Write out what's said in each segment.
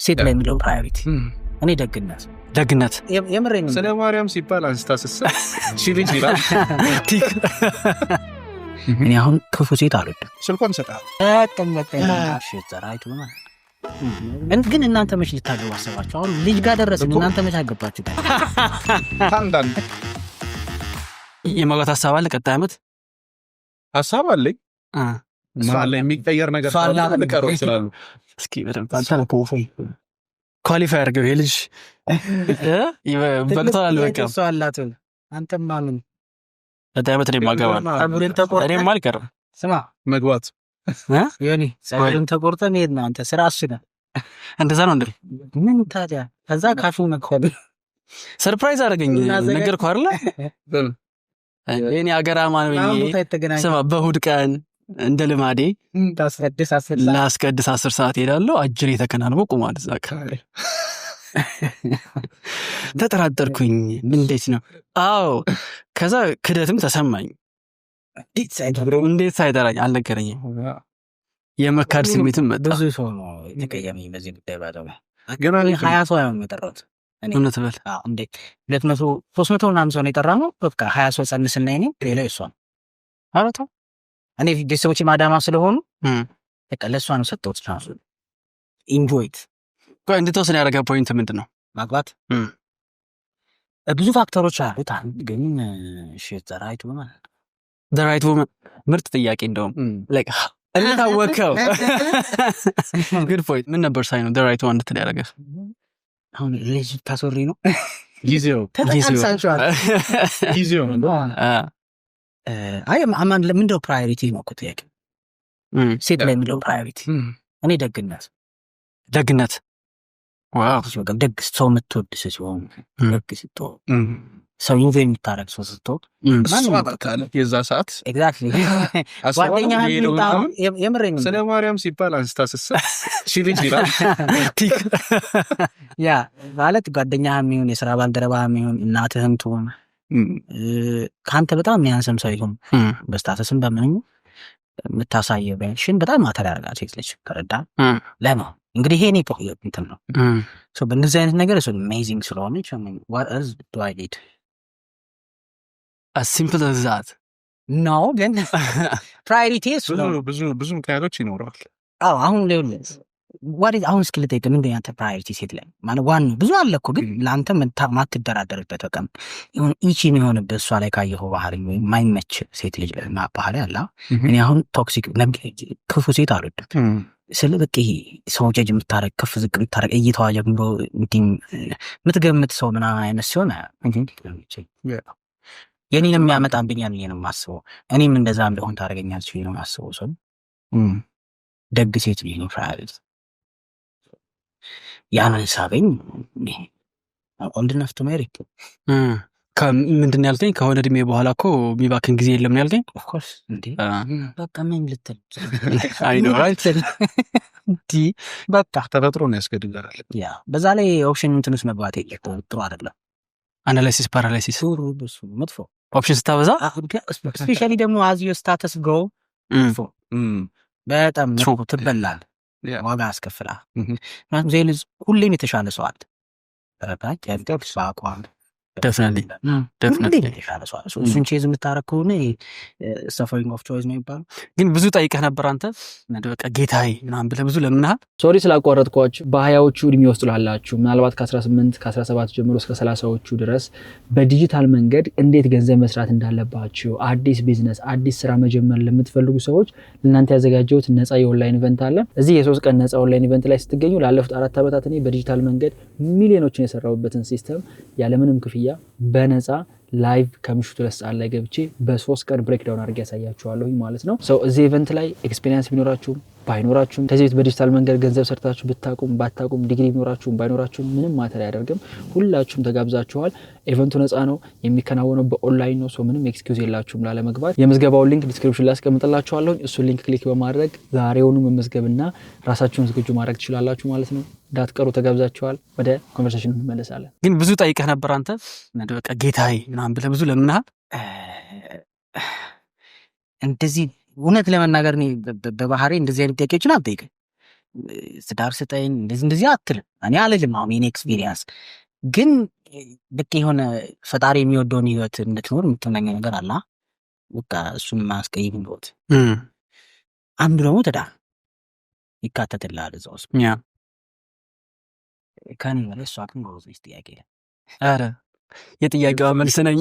ሴት ላይ የሚለው ፕራዮሪቲ እኔ ደግነት የምሬን ነው። ስለ ማርያም ሲባል አንስታስስ ሲልጅ ይላል። እኔ አሁን ክፉ ሴት አልወድም። ስልኳን ሰጣት ዘራይቱ ግን እናንተ መች ልታገቡ አሰባችሁ? አሁን ልጅ ጋር ደረስን። እናንተ መች አገባችሁ? አንዳንድ የማግባት ሀሳብ አለ። ቀጣይ ዓመት ሀሳብ አለኝ። ማለ የሚቀየር ነገር ልቀረው ይችላሉ። እስኪ በደንብ ኳሊፋይ አድርገው የልጅ በቅተዋል። በቃ እሷ አላት። አንተም ማምን ቀጣይ ዓመት እኔም አገባለሁ። እኔም አልቀርም። ስማ መግባት ዮኒ ጸጉርን ተቆርጠን ሄድ ነው። አንተ ስራ አስነ እንደዛ ነው እንዴ? ምን ታዲያ ከዛ ካፉ መክፈል ሰርፕራይዝ አደረገኝ። ነገርኩ አይደለ? እኔ አገራማ ነው ብዬ ስማ፣ በእሑድ ቀን እንደ ልማዴ ላስቀድስ 10 ሰዓት ሄዳለሁ። አጅሬ ተከናንቦ ቆሟል እዛ አካባቢ። ተጠራጠርኩኝ። እንዴት ነው? አዎ። ከዛ ክደትም ተሰማኝ። እንዴት ሳይጠራኝ አልነገረኝም። የመካድ ስሜትም መጣ። ብዙ ሰው ነው የተቀየመኝ በዚህ ጉዳይ። ባለው ግን 20 ሰው ነው የጠራሁት። እውነት በል እንዴ 200 300 ምናምን ሰው ነው የጠራነው። በቃ 20 ሰው ጸንስና እኔ ሌላ እሷ አረታ እኔ ቤተሰቦቼ ማዳማ ስለሆኑ በቃ ለእሷ ነው ሰጠሁት። ቻንሱ ኢንጆይት ቆይ እንድትወስን ያደረገ ፖይንት ምንድን ነው? ማግባት ብዙ ፋክተሮች አሉት። ግን ዘራይቱ ማለት ዘራይቱ ምርጥ ጥያቄ። እንደውም ላይክ እንታወቀው ጉድ ፖይንት ምን ነበር ሳይ ነው ዘራይቱ እንድትል ያደረገ? አሁን ልጅ ታሶሪ ነው ጊዜው አይ አማን ለምንድነው ፕራዮሪቲ ነው እኮ ጥያቄ። ሴት ላይ የሚለው ፕራዮሪቲ እኔ ደግነት ዋው ደግ ሰው የምትወድ ሲሆን ደግ ስትሆን ሰው ኢንጆይ የምታረግ ሰው ስትሆን የዛ ሰዓት ኤግዛክትሊ ጓደኛህ የምሬን ነው። ስለ ማርያም ሲባል አንስታስስ ሲልጅ ይላል። ያ ማለት ጓደኛህም ይሁን የሥራ ባልደረባህም ይሁን እናትህም ትሁን ከአንተ በጣም የሚያንስም ሰው ይሁን በስታተስም በምንም የምታሳየው ሪአክሽን በጣም ማተር ያደርጋል ሴት ልጅ ከረዳ ለምን እንግዲህ ይሄ እኔ እንትን ነው። በእነዚህ አይነት ነገር እሱ አሜዚንግ ስለሆነች what else do I need? as simple as that ነው። ግን ፕራዮሪቲ ብዙ ምክንያቶች ይኖረዋል። አሁን አሁን እስኪ ልጠይቅ፣ ምንድን ያንተ ፕራዮሪቲ ሴት ላይ ማለት ዋናው? ብዙ አለ እኮ ግን ለአንተ ማትደራደርበት በቃ ይሁን ኢቺን የሆነበት እሷ ላይ ካየኸው ባህሪ ወይም ማይመች ሴት ልጅ ባህሪ አለ። እኔ አሁን ቶክሲክ ክፉ ሴት አልወድም። ስለ በቃ ይሄ ሰው ጀጅ የምታረግ ከፍ ዝቅ የምታረግ እይታዋ ጀምሮ እንዲህ የምትገምት ሰው ምናምን አይነት ሲሆን የኔን የሚያመጣብኝ ያንን ነው የማስበው። እኔም እንደዛ እንደሆን ታደርገኛለች ነው የማስበው። ሰው ደግ ሴት ነው ፕራዮሪቲ ያንን ሳበኝ ኦልድ ኢነፍ ቱ ሜሪ። ምንድን ያልከኝ? ከሆነ እድሜ በኋላ እኮ የሚባክን ጊዜ የለም ነው ያልከኝ? ኦፍ ኮርስ እንዴ በቃ ምን ልትል አይ ኖ ራይት እንዴ በቃ ተፈጥሮ ነው ያስገድዳል። ያ በዛ ላይ ኦፕሽን እንትንስ መግባት የለም ጥሩ አይደለም። አናላይሲስ ፓራላይሲስ ብዙ መጥፎ ኦፕሽን ስታበዛ ስፔሻሊ ደግሞ አዝ ዩ ስታተስ ጎ በጣም ትበላል፣ ዋጋ ያስከፍላል። ምክንያቱም ዜል ሁሌም የተሻለ ሰው አለ በአቋም ደፍነትሊ የተሻለ ሰው አለ። እሱን ቼዝ የምታረግ ከሆነ ሰፈሪንግ ኦፍ ቾይስ ነው የሚባለው። ግን ብዙ ጠይቀህ ነበር አንተ በቃ ጌታዬ ምናምን ብለህ ብዙ ለምንሃል። ሶሪ ስላቋረጥኳችሁ። በ20ዎቹ እድሜ ውስጥ ላላችሁ ምናልባት ከ18 ከ17 ጀምሮ እስከ 30ዎቹ ድረስ በዲጂታል መንገድ እንዴት ገንዘብ መስራት እንዳለባችሁ አዲስ ቢዝነስ አዲስ ስራ መጀመር ለምትፈልጉ ሰዎች ለእናንተ ያዘጋጀሁት ነፃ የኦንላይን ኢቨንት አለ። እዚህ የ3 ቀን ነፃ ኦንላይን ኢቨንት ላይ ስትገኙ ላለፉት 4 ዓመታት እኔ በዲጂታል መንገድ ሚሊዮኖችን የሰራሁበትን ሲስተም ያለምንም ክፍያ በነፃ ላይቭ ከምሽቱ 2 ሰዓት ላይ ገብቼ በ3 ቀን ብሬክዳውን አድርጌ ያሳያችኋለሁ ማለት ነው። እዚህ ኢቨንት ላይ ኤክስፒሪየንስ ቢኖራችሁም ባይኖራችሁም ከዚህ በዲጂታል መንገድ ገንዘብ ሰርታችሁ ብታቁም ባታቁም ዲግሪ ቢኖራችሁም ባይኖራችሁም ምንም ማተር አያደርግም። ሁላችሁም ተጋብዛችኋል። ኢቨንቱ ነፃ ነው፣ የሚከናወነው በኦንላይን ነው። ምንም ኤክስኪውዝ የላችሁም ላለመግባት። የምዝገባውን ሊንክ ዲስክሪፕሽን ላይ አስቀምጥላችኋለሁ። እሱ ሊንክ ክሊክ በማድረግ ዛሬውኑ መመዝገብና ራሳችሁን ዝግጁ ማድረግ ትችላላችሁ ማለት ነው። ዳትቀሩ ተጋብዛችኋል። ወደ ኮንቨርሴሽኑ እንመለሳለን። ግን ብዙ ጠይቀህ ነበር አንተ በቃ ጌታዬ ምናምን ብለህ ብዙ ለምንሃል። እንደዚህ እውነት ለመናገር እኔ በባህሪ እንደዚህ አይነት ጥያቄዎችን አልጠይቅም። ትዳር ስጠኝ እንደዚህ አትልም። እኔ አልልም። አሁን የኔ ኤክስፒሪየንስ ግን ልክ የሆነ ፈጣሪ የሚወደውን ህይወት እንድትኖር የምትመኘው ነገር አለ። በቃ እሱን ማስቀይም ህይወት አንዱ ደግሞ ትዳር ይካተትልሃል እዛ ውስጥ። ከኔ በላይ እሷ ግን ጎበዝ ጥያቄ። ኧረ የጥያቄዋ መልስ ነኝ።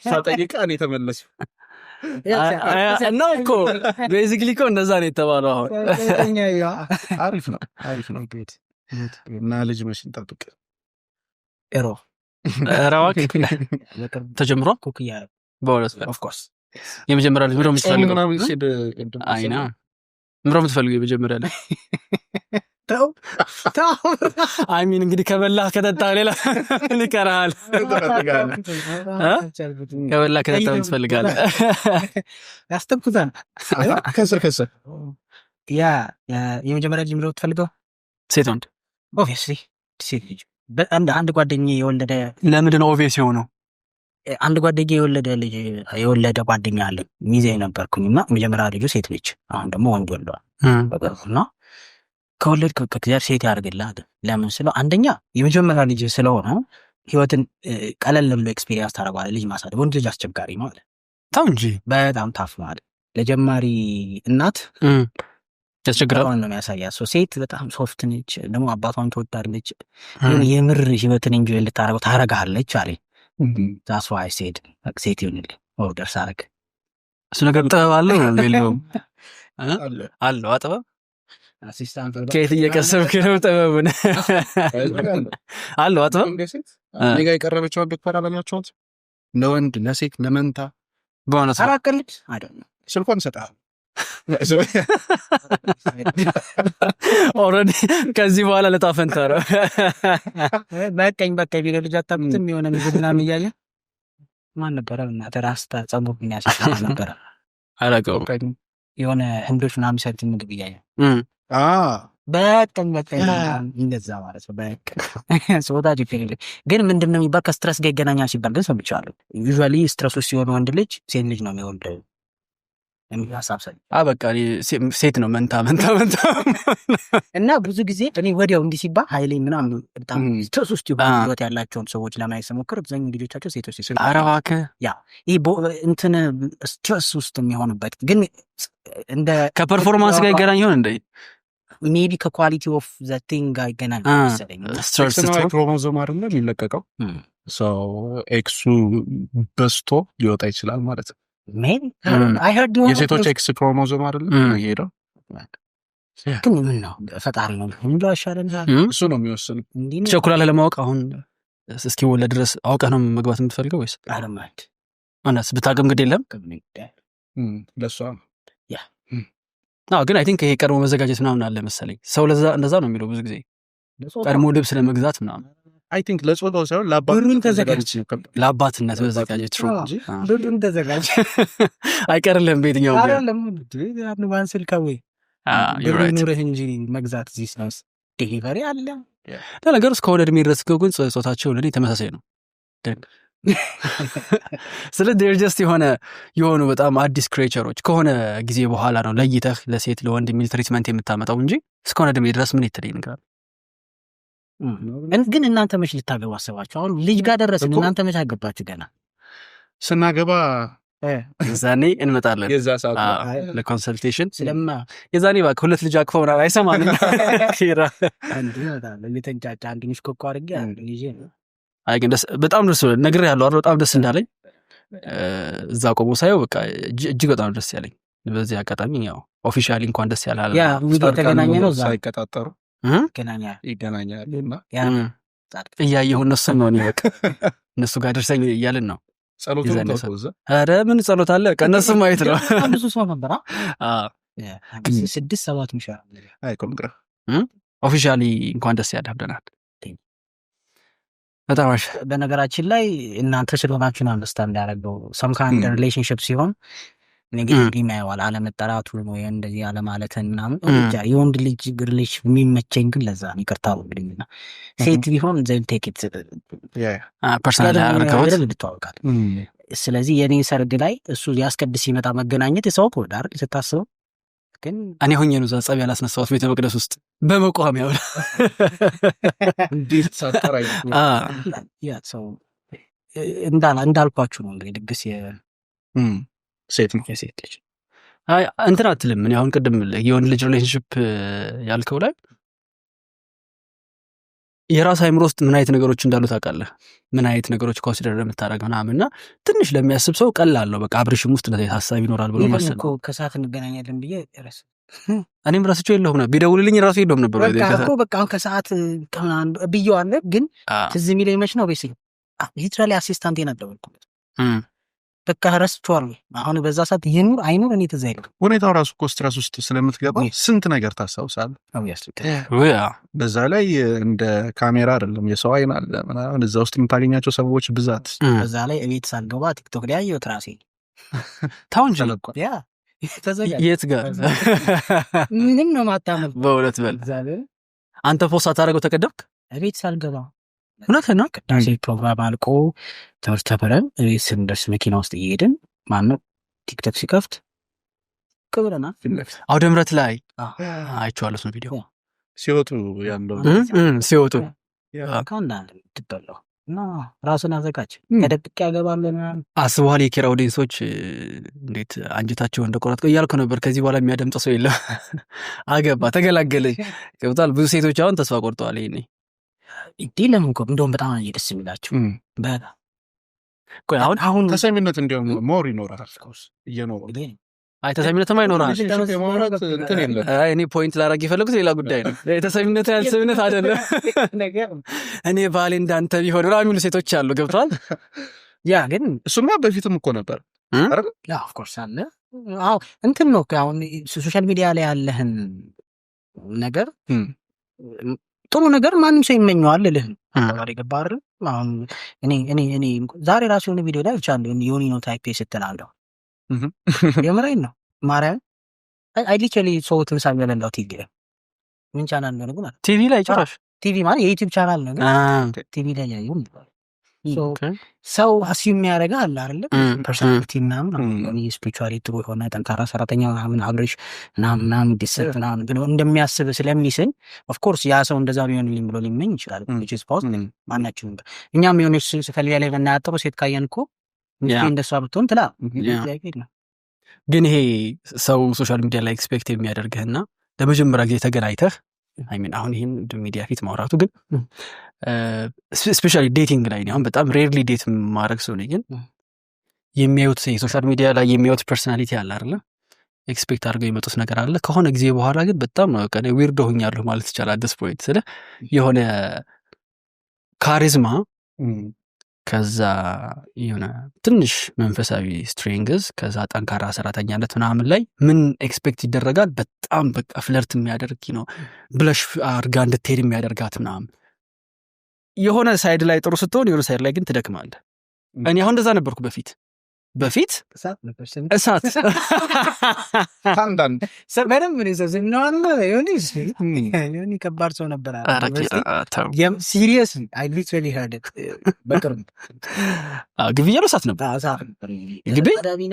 ሳጠይቃ እኔ ተመለሱ ነው እኮ ቤዚክሊ እኮ እንደዛ ነው የተባለው። አሁን አሪፍ ነው እና ልጅ መች እንጠብቅ? ረዋክ ተጀምሯ በእውነት ኦፍኮርስ የመጀመሪያ ልጅ ምንድነው የምትፈልገው? አይና ምንድነው የምትፈልገው የመጀመሪያ ልጅ? ሚን እንግዲህ ከበላህ ከጠጣህ ሌላ ምን ይቀርሃል? ከበላህ ከጠጣህ ምን ትፈልጋለህ? ያስተኩታል ከስር ያ የመጀመሪያ ልጅ ምንድነው የምትፈልገው? ሴት ወንድ? ኦብቪየስሊ ሴት ልጅ። አንድ ጓደኛዬ የወለደ። ለምንድን ነው ኦብቪየስ የሆነው? አንድ ጓደኛዬ የወለደ ጓደኛ አለ። ሚዜ ነበርኩኝና መጀመሪያ ልጁ ሴት ልጅ፣ አሁን ደግሞ ወንድ ወልዷል። በቀርና ከወለድ ከእግዚአብሔር ሴት ያደርግልሃል። ለምን ስለው አንደኛ የመጀመሪያ ልጅ ስለሆነ ህይወትን ቀለል ብሎ ኤክስፒሪየንስ ታደርገዋለህ። ልጅ ማሳደግ ወንድ ልጅ አስቸጋሪ ነው አለ። ታው እንጂ በጣም ታፍ ነው አለ። ለጀማሪ እናት ያስቸግራል ነው የሚያሳያት። ሴት በጣም ሶፍት ነች፣ ደግሞ አባቷን ትወዳለች። የምር ህይወትን እንጂ ልታረገው ታረጋለች አለ። ዛስ ዋይ ሴድ ሴት ይሁንልህ ኦርደር ሳረግ እሱ ነገር ጥበብ አለው ነው አለው አጥበብ አሲስታንት ከየት እየቀሰብክ ነው ጥበቡን? አለው አጥበብ እኔ ጋር የቀረበችው ዶክተር አለማቸው ለወንድ ለሴት ለመንታ በእውነት አራቀልች አይደለም ስልኳን ሰጣ ኦልሬዲ ከዚህ በኋላ ለጣፈንታ ነው። በቀኝ ቢለ ልጅ አታውቁትም? የሆነ ምግብ ምናምን እያለ ማን ነበረ እና ተራስታ ጸሙር የሚያሳጣ ነበረ አላውቀውም። የሆነ ህንዶች ምናምን የሚሰሩት ምግብ እያለ በቀኝ እንደዛ ማለት ነው። በቀኝ ሶታ ዲፔንድ ግን ምንድነው የሚባል ከስትረስ ጋር ይገናኛል ሲባል ግን ሰምቻለሁ። ዩዥዋሊ ስትረስ ውስጥ ሲሆን ወንድ ልጅ ሴት ልጅ ነው የሚወልደው የሚያሳብሰኝ። በቃ ሴት ነው መንታ እና ብዙ ጊዜ እኔ ወዲያው እንዲህ ሲባል ኃይሌ ምናምን በጣም ስትረስ ውስጥ ህይወት ያላቸውን ሰዎች ለማየት ስሞክር አብዛኛው ልጆቻቸው ሴቶች ሲሆኑ አረዋከ ያ ይሄ እንትን ስትረስ ውስጥ የሚሆኑበት ግን እንደ ከፐርፎርማንስ ጋር ይገናኝ ይሆን እንዴ? ሜቢ ከኳሊቲ ኦፍ ዘ ቲንግ ጋር ይገናኝ መሰለኝ። ስትረስ ነው ክሮሞዞም አይደለም የሚለቀቀው ሰው ኤክሱ በስቶ ሊወጣ ይችላል ማለት ነው። ሜቢ አይ ሄርድ የሴቶች ኤክስ ክሮሞዞም አይደለም ይሄዳል። ግን ምን ነው ፈጣሪ ነው እንዴ አሻለን እሱ ነው የሚወስነው። ቸኩላለህ ለማወቅ አሁን እስኪወለድ ድረስ አውቀህ ነው መግባት የምትፈልገው ወይስ አለማት አናስ ብታቅም ግድ የለም ለሷ ያ ግን አይ ቲንክ ይሄ ቀድሞ መዘጋጀት ምናምን አለ መሰለኝ። ሰው ለዛ እንደዛ ነው የሚለው ብዙ ጊዜ ቀድሞ ልብስ ለመግዛት ምናምን። አይ ቲንክ ለጾታው ሳይሆን ለአባትነት መዘጋጀት ብሩን ተዘጋጅ አይቀርልህም በየትኛውም አይደለም አንባን ስልካዊ ኑረህ እንጂ መግዛት እዚህ ስናስ ዴሊቨሪ አለ። ለነገሩ እስከ ወደ እድሜ ድረስ ግን ጾታቸው ለእኔ ተመሳሳይ ነው። ስለ ዴር ጀስት የሆኑ በጣም አዲስ ክሬቸሮች ከሆነ ጊዜ በኋላ ነው ለይተህ ለሴት ለወንድ የሚል ትሪትመንት የምታመጣው እንጂ እስከሆነ እድሜ ድረስ ምን የተለየ ነገር አለ? ግን እናንተ መች ልታገባ አሰባችሁ? አሁን ልጅ ጋር ደረስን። እናንተ መች አገባችሁ? ገና ስናገባ የዛኔ እንመጣለን። የዛ ሰዓት ለኮንሰልቴሽን ስለማ የዛኔ ባክ ሁለት ልጅ አቅፈው ምናምን አይሰማንም። አንዱ ይመጣል ለተንጫጫ አንዱንሽ ኮኮ አድርጌ ልጄ ነው። አይ ግን በጣም ደስ ነግሬሃለሁ አይደል? በጣም ደስ እንዳለኝ እዛ ቆሞ ሳየው በቃ እጅግ በጣም ደስ ያለኝ። በዚህ አጋጣሚ ያው ኦፊሻሊ እንኳን ደስ ያላል ያ ተገናኘ ነው እዛ ሳይቀጣጠሩ ይገናኛልና ያ እያየሁ እነሱ ነው በቃ እነሱ ጋር ደርሰኝ እያልን ነው። ጸሎቱ ነው። ኧረ ምን ጸሎት አለ? ከነሱ ማየት ነው። ብዙ ሰው ነበር። 6-7 ምሻ አይ ኮንግራ ኦፊሻሊ እንኳን ደስ ያለህ ብለናል። በጣም አሽ በነገራችን ላይ እናንተ ስለሆናችሁ ነው አንደርስታንድ ያደረገው ሰም ካይንድ ሪሌሽንሺፕ ሲሆን ኔጌቲቭ ይማያዋል አለመጠራቱ ነው እንደዚህ አለ ማለትን ምናምን ብቻ የወንድ ልጅ ግርልሽ የሚመቸኝ ግን ለዛ ነው። ይቅርታው እንግዲህ ሴት ቢሆን ዘል ቴክ ኢት ፐርሰናል አርከውት ልትዋወቃል። ስለዚህ የኔ ሰርግ ላይ እሱ ሊያስቀድስ ሲመጣ መገናኘት ሰው ኮዳር ስታስበው ግን እኔ ሆኜ ነው እዛ ጸብ ያላስነሳሁት ቤተ መቅደስ ውስጥ በመቋሚያው እንዴት ሳጠራይ ያ ሰው እንዳልኳችሁ ነው እንግዲህ ድግስ ሴት ነው የሴት ልጅ እንትን አትልም። እኔ አሁን ቅድም የወንድ ልጅ ሪሌሽንሽፕ ያልከው ላይ የራስ አይምሮ ውስጥ ምን አይነት ነገሮች እንዳሉ ታውቃለህ? ምን አይነት ነገሮች ኮንሲደር ለምታደርግ ምናምን እና ትንሽ ለሚያስብ ሰው ቀላል ነው። በቃ አብርሽም ውስጥ እንደዚህ ሀሳብ ይኖራል ብሎ ማሰብ እኮ ከሰዓት እንገናኛለን ብዬ ረስ እኔም ራስቸው የለሁም ነበር ቢደውልልኝ ራሱ የለውም ነበር በቃ አሁን ከሰዓት ብዬዋለሁ። ግን ትዝ የሚለኝ መች ነው ቤስኝ ሊትራሊ አሲስታንት የነበርኩት በቃ ረስቼዋለሁ። አሁን በዛ ሰዓት ይኑር አይኑር እኔ ትዝ አይልም። ሁኔታው ራሱ እኮ ስትረስ ውስጥ ስለምትገባ ስንት ነገር ታስታውሳለህ። በዛ ላይ እንደ ካሜራ አይደለም የሰው አይን አለ ምናምን እዛ ውስጥ የምታገኛቸው ሰዎች ብዛት። በዛ ላይ እቤት ሳልገባ ቲክቶክ ላይ ያየሁት ራሴ ታው እንጂ የት ጋር ምንም ነው ማታመል በእውነት በል አንተ ፖስት አታደርገው ተቀደምክ እቤት ሳልገባ እውነት ነው። ቅዳሴ ፕሮግራም አልቆ ትምህርት ተምረን እቤት ስንደርስ መኪና ውስጥ እየሄድን ማነው ቲክቶክ ሲከፍት ቅብረና አውደ ምሕረት ላይ አይቼዋለሁ እሱን ቪዲዮ ሲወጡ ያለው ሲወጡ ከአንዳንድ ትጠላው እና ራሱን አዘጋጅ ተደብቄ ያገባለን አስበዋል። የኬራ ኦዲየንሶች እንዴት አንጀታቸው እንደቆረጥኩ እያልኩ ነበር። ከዚህ በኋላ የሚያደምጥ ሰው የለም። አገባ ተገላገለ ገብቷል። ብዙ ሴቶች አሁን ተስፋ ቆርጠዋል። ይሄኔ እንዴ ለምን እኮ እንደውም በጣም እየደስ የሚላቸው በጣም ቆይ አሁን ተሰሚነት እንዲያውም ሞር ይኖራል እየኖሩ አይ ተሰሚነትም አይኖራል። እኔ ፖይንት ላደርግ የፈለጉት ሌላ ጉዳይ ነው። ተሰሚነት ያልሰሚነት አይደለም። እኔ ባሌ እንዳንተ ቢሆን ምናምን የሚሉ ሴቶች አሉ። ገብቷል። ያ ግን እሱማ በፊትም እኮ ነበር አይደል? ያ ኦፍ ኮርስ አለ። አዎ እንትን ነው አሁን ሶሻል ሚዲያ ላይ ያለህን ነገር ጥሩ ነገር ማንም ሰው ይመኘዋል ልልህ ነው ገባር። አሁን እኔ ዛሬ ራሱ የሆነ ቪዲዮ ላይ ብቻ ዮኒ ነው ታይፔ ስትላለሁ የምሬን ነው ማርያም አይሊቸሊ ሰው ትምሳሌ ያለው ቲቪ ምን ቻናል ነው ግን ቲቪ ላይ ጭራሽ ቲቪ ማለት የዩቲዩብ ቻናል ነው ግን ቲቪ ላይ ያዩን ሰው አስዩም ያደርጋል አይደል? ፐርሰናሊቲ ምናምን እኔ ስፒሪቹዋሊቲ ጥሩ የሆነ ጠንካራ ሰራተኛ ምናምን አብሬሽ ምናምን ዲስፕሊን ምናምን ብሎ እንደሚያስብ ስለሚስል ኦፍ ኮርስ ያ ሰው እንደዛ ቢሆንልኝ ብሎ ሊመኝ ይችላል። which is possible ማናችንም እኛም የሆነች ከሌላ ላይ በእናያጠሩ ሴት ካየን እኮ እንደሷ ብትሆን ትላ ግን ይሄ ሰው ሶሻል ሚዲያ ላይ ኤክስፔክት የሚያደርግህና ለመጀመሪያ ጊዜ ተገናኝተህ አሁን ይህን ሚዲያ ፊት ማውራቱ ግን ስፔሻሊ ዴቲንግ ላይ አሁን በጣም ሬርሊ ዴት ማድረግ ሰው ነኝ። ግን የሚያዩት ሶሻል ሚዲያ ላይ የሚያዩት ፐርሶናሊቲ አለ አይደለ? ኤክስፔክት አድርገው የመጡት ነገር አለ። ከሆነ ጊዜ በኋላ ግን በጣም ነው ቀኔ ዊርድ ሆኛለሁ ማለት ይቻላል። አዲስ ፖይንት ስለ የሆነ ካሪዝማ ከዛ የሆነ ትንሽ መንፈሳዊ ስትሬንግዝ ከዛ ጠንካራ ሰራተኛነት ምናምን ላይ ምን ኤክስፔክት ይደረጋል? በጣም በቃ ፍለርት የሚያደርግ ነው ብለሽ አርጋ እንድትሄድ የሚያደርጋት ምናምን የሆነ ሳይድ ላይ ጥሩ ስትሆን የሆነ ሳይድ ላይ ግን ትደክማለህ። እኔ አሁን እንደዛ ነበርኩ በፊት እሳት አንዳንድ ሰበረም ምን ይዘዝም ነው አለ ዮኒ ከባድ ሰው ነበር ሲሪየስ አይ ሊትራሊ ሄርድ ኢት በቅርብ ግቢ ያለው እሳት ነበር ግቢ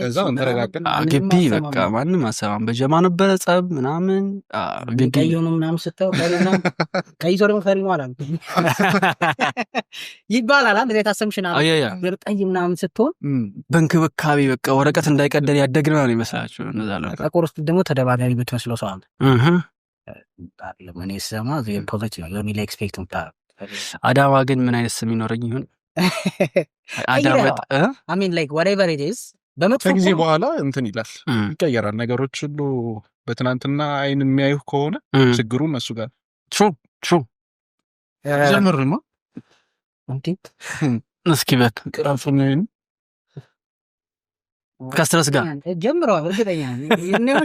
እዛው እንተረጋግጠን ግቢ በቃ ማንም አሰማም በጀማ ነበረ ጸብ ምናምን ቀይ ሆኖ ምናምን ስተው ቀይ ዞር መፈሪ ነው አላል ይባላል አንድ የታሰምሽና ቀይ ምናምን ስትሆን በእንክብካቤ በቃ ወረቀት እንዳይቀደል ያደግነው ነው ይመስላችሁ። እነዛ ለካ ጠቆር ውስጥ ደግሞ ተደባዳቢ ብትመስለው ሰው አለ ለምን ይሰማ ዘይ ፖዚቲቭ ነው ዮኒ ላይ ኤክስፔክት ነው። አዳማ ግን ምን አይነት ስም ይኖረኝ ይሁን አዳማ I mean like whatever it is በመጥፎ ጊዜ በኋላ እንትን ይላል ይቀየራል። ነገሮች ሁሉ በትናንትና አይን የሚያዩ ከሆነ ችግሩ እነሱ ጋር ትሩ ጀምርማ እንዴት እስኪ በቃ ቅራፉን ከስትረስ ጋር ጀምረዋል። እርግጠኛ ነኝ